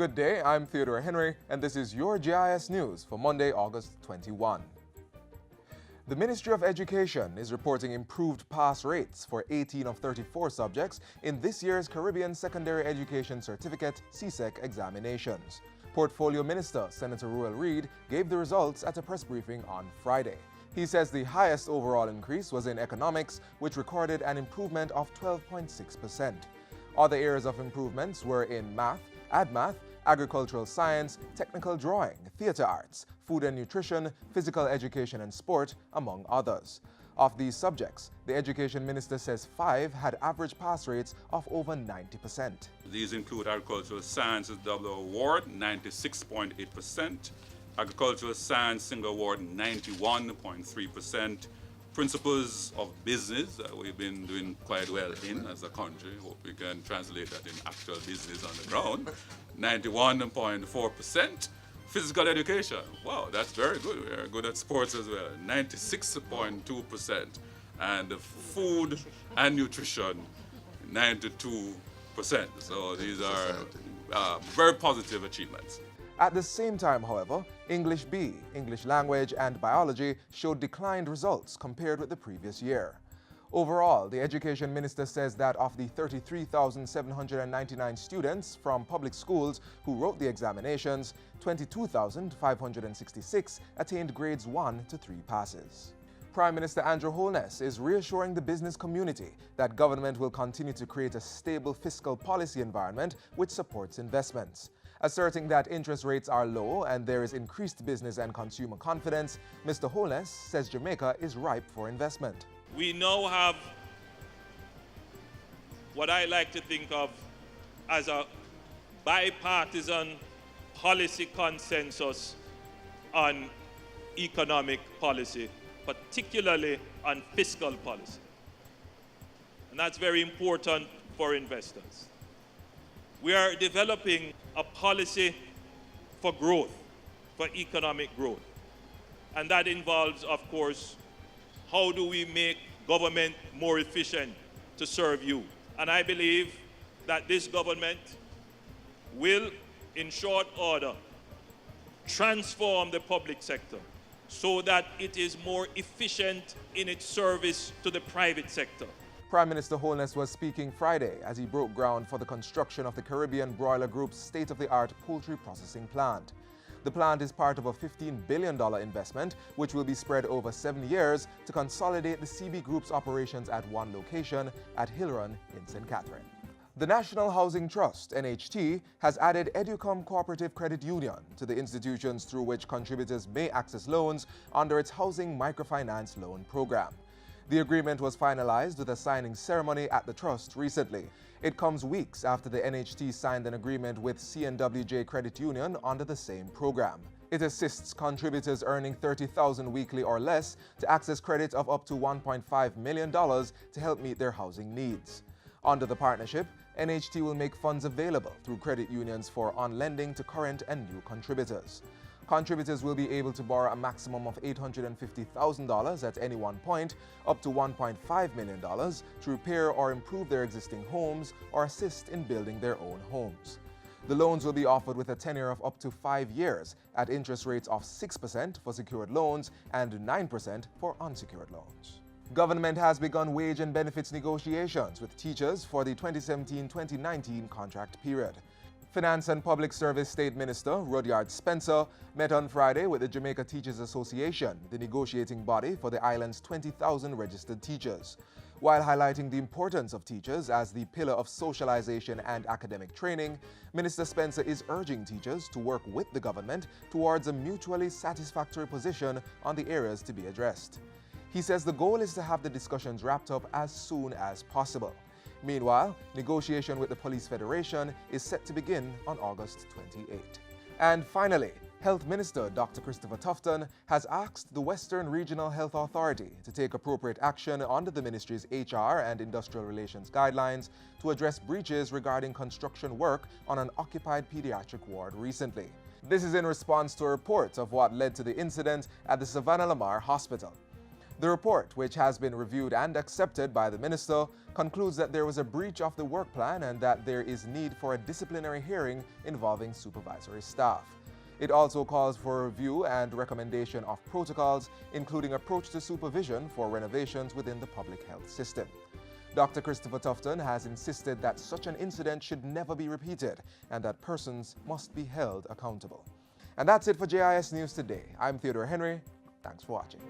Good day, I'm Theodore Henry, and this is your Jis News for Monday, August 21. The Ministry of Education is reporting improved pass rates for 18 of 34 subjects in this year's Caribbean Secondary Education Certificate CSEC examinations. Portfolio Minister Senator Ruel Reid gave the results at a press briefing on Friday. He says the highest overall increase was in economics, which recorded an improvement of 12.6%. Other areas of improvements were in math, AdMath, agricultural science, technical drawing, theatre arts, food and nutrition, physical education and sport, among others. Of these subjects, the Education Minister says 5 had average pass rates of over 90%. These include agricultural science double award, 96.8%, agricultural science single award, 91.3%, principles of business that we've been doing quite well in as a country. Hope we can translate that in actual business on the ground. 91.4%. Physical education, wow, that's very good. We're good at sports as well. 96.2%. And food and nutrition, 92%. So these are very positive achievements. At the same time, however, English B, English language, and biology showed declined results compared with the previous year. Overall, the Education Minister says that of the 33,799 students from public schools who wrote the examinations, 22,566 attained grades 1 to 3 passes. Prime Minister Andrew Holness is reassuring the business community that government will continue to create a stable fiscal policy environment which supports investments. Asserting that interest rates are low and there is increased business and consumer confidence, Mr. Holness says Jamaica is ripe for investment. We now have what I like to think of as a bipartisan policy consensus on economic policy, particularly on fiscal policy. And that's very important for investors. We are developing a policy for growth, for economic growth. And that involves, of course, how do we make government more efficient to serve you? And I believe that this government will, in short order, transform the public sector so that it is more efficient in its service to the private sector. Prime Minister Holness was speaking Friday as he broke ground for the construction of the Caribbean Broiler Group's state-of-the-art poultry processing plant. The plant is part of a $15 billion investment, which will be spread over 7 years to consolidate the CB Group's operations at one location at Hillrun in St. Catherine. The National Housing Trust, NHT, has added Educom Cooperative Credit Union to the institutions through which contributors may access loans under its Housing Microfinance Loan Program. The agreement was finalized with a signing ceremony at the Trust recently. It comes weeks after the NHT signed an agreement with CNWJ Credit Union under the same program. It assists contributors earning $30,000 weekly or less to access credit of up to $1.5 million to help meet their housing needs. Under the partnership, NHT will make funds available through credit unions for on-lending to current and new contributors. Contributors will be able to borrow a maximum of $850,000 at any one point, up to $1.5 million, to repair or improve their existing homes or assist in building their own homes. The loans will be offered with a tenure of up to 5 years at interest rates of 6% for secured loans and 9% for unsecured loans. Government has begun wage and benefits negotiations with teachers for the 2017-2019 contract period. Finance and Public Service State Minister Rudyard Spencer met on Friday with the Jamaica Teachers Association, the negotiating body for the island's 20,000 registered teachers. While highlighting the importance of teachers as the pillar of socialization and academic training, Minister Spencer is urging teachers to work with the government towards a mutually satisfactory position on the areas to be addressed. He says the goal is to have the discussions wrapped up as soon as possible. Meanwhile, negotiation with the Police Federation is set to begin on August 28. And finally, Health Minister Dr. Christopher Tufton has asked the Western Regional Health Authority to take appropriate action under the ministry's HR and Industrial Relations guidelines to address breaches regarding construction work on an occupied pediatric ward recently. This is in response to a report of what led to the incident at the Savannah Lamar Hospital. The report, which has been reviewed and accepted by the minister, concludes that there was a breach of the work plan and that there is need for a disciplinary hearing involving supervisory staff. It also calls for a review and recommendation of protocols, including approach to supervision for renovations within the public health system. Dr. Christopher Tufton has insisted that such an incident should never be repeated and that persons must be held accountable. And that's it for JIS News Today. I'm Theodore Henry. Thanks for watching.